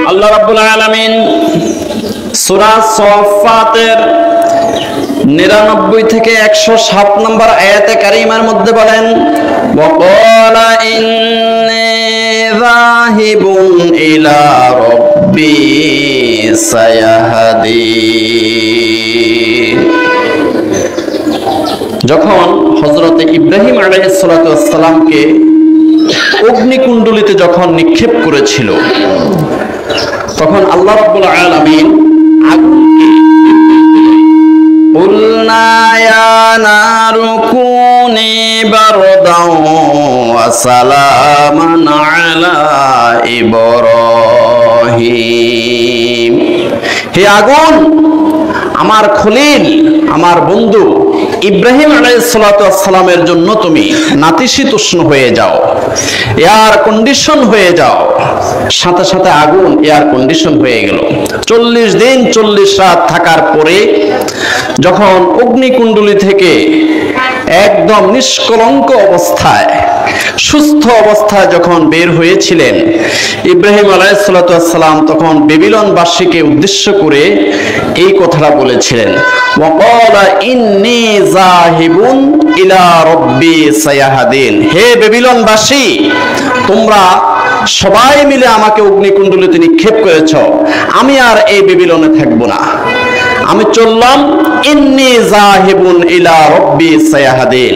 আল্লাহ রাব্বুল আলামিন সূরা সাফফাতের 99 থেকে 107 নম্বর আয়াতে কারিমার মধ্যে বলেন, ওয়াকালা ইন্নী যাহিবুন ইলা রাব্বি সায়াহদিন। যখন হযরত ইব্রাহিম আলাইহিস সালাতু ওয়াস সালামকে অগ্নিকুণ্ডলিতে যখন নিক্ষেপ করেছিল, তখন আল্লাহ রাব্বুল আলামিন আগুনকে কুলনা ইয়া নারু কুনি বারদাও ওয়া সালামান আলা ইব্রাহিম, হে আগুন, আমার খলিল, আমার বন্ধু ইব্রাহিম আলাইহিস সালাতু ওয়াস সালামের জন্য তুমি নাতিশীতোষ্ণ হয়ে যাও, এয়ার কন্ডিশন হয়ে যাও। সাথে সাথে আগুন এয়ার কন্ডিশন হয়ে গেল। 40 দিন 40 রাত থাকার পরে যখন অগ্নিকুণ্ডলী থেকে একদম নিষ্কলঙ্ক অবস্থায়, সুস্থ অবস্থায় যখন বের হয়েছিলেন, ইব্রাহিম আলাইহিস সালাতু ওয়াস সালাম তখন বেবিলনবাসীকে উদ্দেশ্য করে এই কথাটা বলেছিলেন, ওয়াকালা ইন্নী যাহিবুন ইলা রাব্বি সায়াহদিন, হে বেবিলনবাসী, তোমরা সবাই মিলে আমাকে অগ্নিকুণ্ডলীতে নিক্ষেপ করেছ, আমি আর এই বেবিলনে থাকবো না, আমি চললাম ইন্নী যাহিবুন ইলা রাব্বি সায়াহদিন,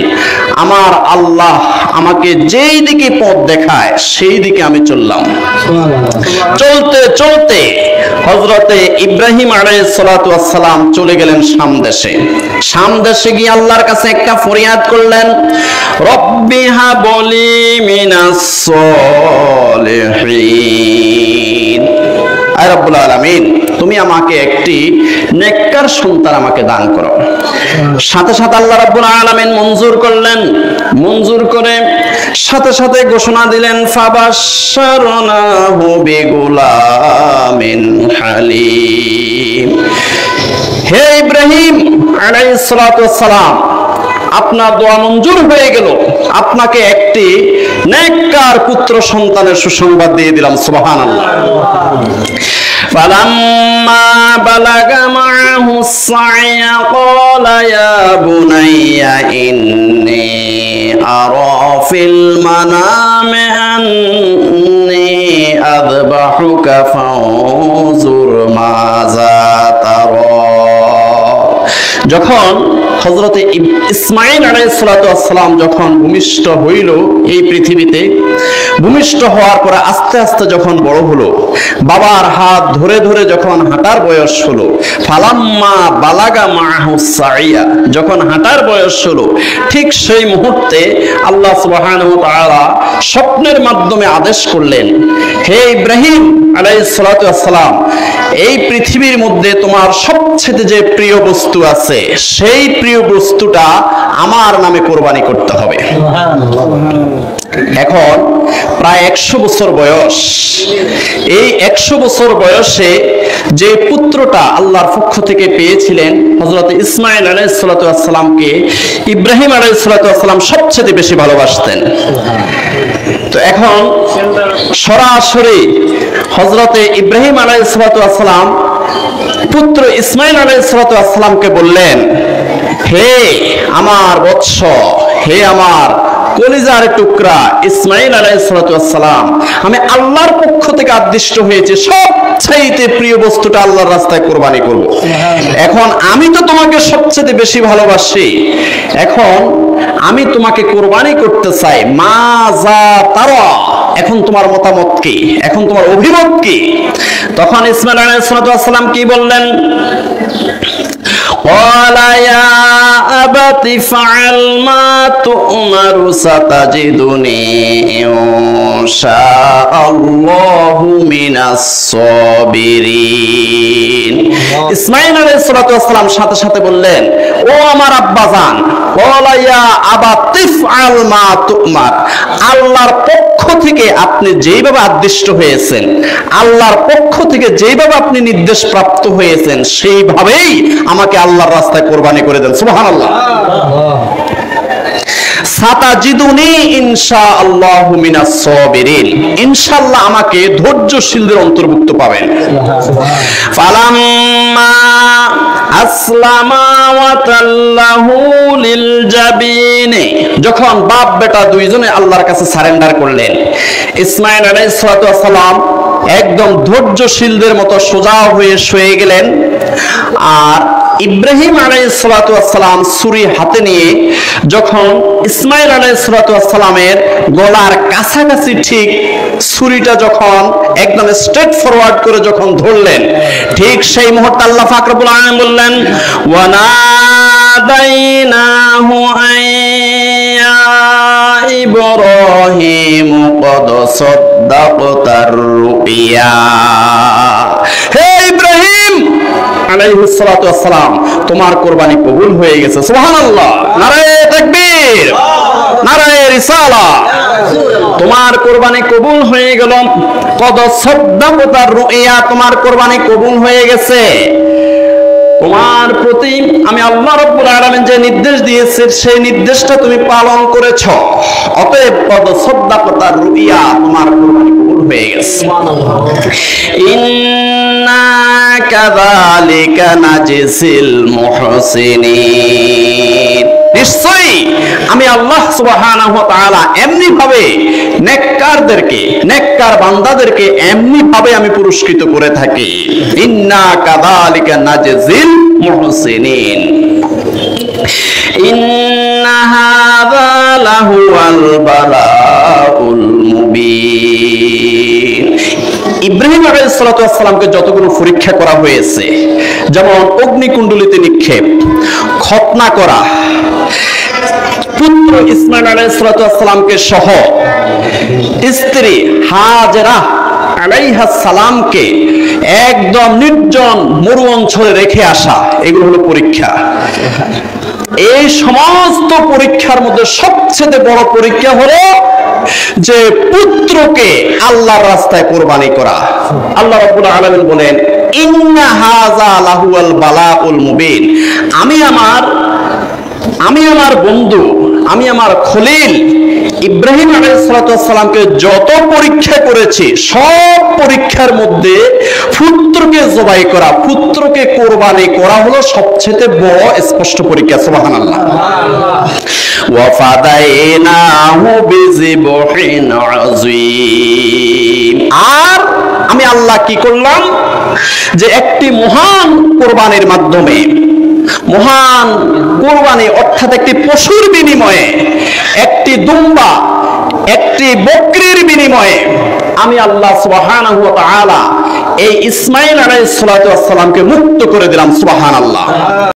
আমার আল্লাহ আমাকে যেই দিকে পথ দেখায় সেই দিকে আমি চললাম। চলতে চলতে হযরতে ইব্রাহিম আলাইহিস সালাতু ওয়াস সালাম চলে গেলেন শাম দেশে। শাম দেশে গিয়ে আল্লাহর কাছে একটা ফরিয়াদ করলেন, রব্বি হাবলি মিনাস সলিহিন, আয় রব্বুল আলামিন, তুমি আমাকে একটি নেককার সন্তান আমাকে দান করো। সাথে সাথে আল্লাহ রাব্বুল আলামিন মঞ্জুর করলেন। মঞ্জুর করে সাথে সাথে ঘোষণা দিলেন, ফাবাশশারনাহু বিগুলামিন হালিম, হে ইব্রাহিম আলাইহিস সালাতু ওয়াস সালাম, আপনার দোয়া মঞ্জুর হয়ে গেল, আপনাকে একটি নেককার পুত্র সন্তানের সুসংবাদ দিয়ে দিলাম। সুবহানাল্লাহ। فلما بلغ معه السعي قال يا بني إني أرى في المنام أني أذبحك فانظر ماذا ترى। যখন হযরত ইসমাঈল আলাইহিস সালাতু ওয়াস সালাম যখন ভূমিষ্ঠ হইল এই পৃথিবীতে, ভূমিষ্ঠ হওয়ার পরে আস্তে আস্তে যখন বড় হলো, বাবার হাত ধরে ধরে যখন হাঁটার বয়স হলো, ফালাম্মা বালাগা মাহু সাইয়া, যখন হাঁটার বয়স হলো, ঠিক সেই মুহূর্তে আল্লাহ সুবহানাহু ওয়া তাআলা স্বপ্নের মাধ্যমে আদেশ করলেন, হে ইব্রাহিম আলাইহিস সালাতু ওয়াস সালাম, এই পৃথিবীর মধ্যে তোমার সবচেয়ে যে প্রিয় বস্তু আছে, সেই প্রিয় বস্তুটা আমার নামে কোরবানি করতে হবে। এখন প্রায় 100 বছর বয়স, এই 100 বছর বয়সে যে পুত্রটা আল্লাহর পক্ষ থেকে পেয়েছিলেন হযরত ইসমাঈল আলাইহিস সালাতু ওয়াস সালামকে, ইব্রাহিম আলাইহিস সালাতু ওয়াস সালাম সবচেয়ে বেশি ভালোবাসতেন। তো এখন সরাসরি হযরতে ইব্রাহিম আলাইহিস সালাতু ওয়াস সালাম পুত্র ইসমাঈল আলাইহিস সালাতু ওয়াস সালামকে বললেন, হে আমার বৎস, হে আমার কলিজার টুকরা ইসমাঈল আলাইহিস সালাতু ওয়াস সালাম, আমি আল্লাহর পক্ষ থেকে আদিষ্ট হয়েছে সবচেয়ে প্রিয় বস্তুটা আল্লাহর রাস্তায় কোরবানি করব। এখন আমি তো তোমাকে সবচেয়ে বেশি ভালোবাসি, এখন আমি তোমাকে কোরবানি করতে চাই, মাজা তারা, এখন তোমার মতামত কি, এখন তোমার অভিমত কি? তখন ইসমাঈল আলাইহিস সালাতু ওয়াস সালাম কি বললেন? قال يا أبت فعل ما تؤمر ستجدني إن شاء الله من الصابرين। ইসমাঈল আলাইহিস সালাতু ওয়াস সালাম সাথে সাথে বললেন, ও আমার আব্বাজান, قال يا أبت فعل ما تؤمر, আল্লাহর পক্ষ থেকে আপনি যেইভাবে আদিষ্ট হয়েছেন, আল্লাহর পক্ষ থেকে যেইভাবে আপনি নির্দেশ প্রাপ্ত হয়েছেন, সেইভাবেই আমাকে আল্লাহর রাস্তায় কোরবানি করে দেন। সুবহানাল্লাহ। সাতাজিদুনি ইনশাআল্লাহু মিনাস সাবিরিন, ইনশাআল্লাহ আমাকে ধৈর্যশীলদের অন্তর্ভুক্ত পাবেন। ফালাম্মা আসলামা ওয়া তাল্লাহু লিল জাবিন, যখন বাপ বেটা দুইজনে আল্লাহর কাছে সারেন্ডার করলেন, ইসমাঈল আলাইহিস সালাতু ওয়াস সালাম একদম ধৈর্যশীলদের মতো সোজা হয়ে শুয়ে গেলেন, আর ইব্রাহিম আলাইহিস সালাতু ওয়াস সালাম ছুরি হাতে নিয়ে যখন ইসমাঈল আলাইহিস সালাতু ওয়াস সালামের গলার কাছাকাছি ঠিক ছুরিটা যখন একদম স্ট্রেট ফরওয়ার্ড করে যখন ধরলেন, ঠিক সেই মুহূর্তে আল্লাহ পাক রব্বুল আলামিন বললেন, ওয়া নাদাইনাহু আইয়া ইব্রাহিম ক্বাদ সাদ্দাকতার রুইয়া, হে ইব্রাহিম আলাইহিস সালাতু ওয়াস সালাম, তোমার কুরবানি কবুল হয়ে গেছে। সুবহানাল্লাহ, নারায়ে তাকবীর, নারায়ে রিসালাহ। তোমার কুরবানি কবুল হয়ে গেল। কদ সাদ্দাকতার রুইয়া, তোমার কুরবানি কবুল হয়ে গেছে। তোমার প্রতি আমি আল্লাহ রাব্বুল আলামিন যে নির্দেশ দিয়েছে সেই নির্দেশটা তুমি পালন করেছো, অতএব কদ সাদ্দাকতার রুইয়া, তোমার কুরবানি কবুল হয়ে গেছে। ইন্না কাযালিকা নাজিসিল মুহসিনিন, নিশ্চয়ই আমি আল্লাহ সুবহানাহু ওয়া তাআলা এমনি ভাবে নেককারদেরকে, নেককার বান্দাদেরকে এমনি ভাবে আমি পুরস্কৃত করে থাকি। ইন্না কাযালিকা নাজিল মুহসিনিন, ইন্না হাযা লাহুয়াল বালাউল মুবিন। ইব্রাহিম আলাইহিস সালাতু ওয়াস সালামকে যতগুলো পরীক্ষা করা হয়েছে, যেমন অগ্নিকুণ্ডলিতে নিক্ষেপ, খতনা করা, পুত্র ইসমাঈল আলাইহিস সালাতু ওয়াস সালামকে সহ স্ত্রী হাজেরা আলাইহাস সালামকে একদম নির্জন মরু অঞ্চলে রেখে আসা, এগুলো হলো পরীক্ষা। এই সমস্ত পরীক্ষার মধ্যে সবচেয়ে বড় পরীক্ষা হলো যে পুত্রকে আল্লাহর রাস্তায় কোরবানি করা। আল্লাহ রাব্বুল আলামিন বলেন, ইন্না হাযা লাহুয়াল বালাউল মুবিন, আমি আমার বন্ধু, আমি আমার খলিল ইব্রাহিম আলাইহিস সালাতু ওয়াস সালামকে যত পরীক্ষা করেছি, সব পরীক্ষার মধ্যে পুত্রকে জবাই করা, পুত্রকে কোরবানি করা হলো সবচেয়ে বড় স্পষ্ট পরীক্ষা। সুবহানাল্লাহ। ওয়া ফাদাইনাহু বিযিবহিন আযীম, আর আমি আল্লাহ কি করলাম যে একটি মহান কোরবানির মাধ্যমে, মহান কোরবানি অর্থাৎ একটি পশুর বিনিময়ে, একটি দুম্বা, একটি বকরির বিনিময়ে আমি আল্লাহ সুবহানাহু ওয়া তাআলা এই ইসমাঈল আলাইহিস সালাতু ওয়াস সালামকে মুক্ত করে দিলাম। সুবহানাল্লাহ।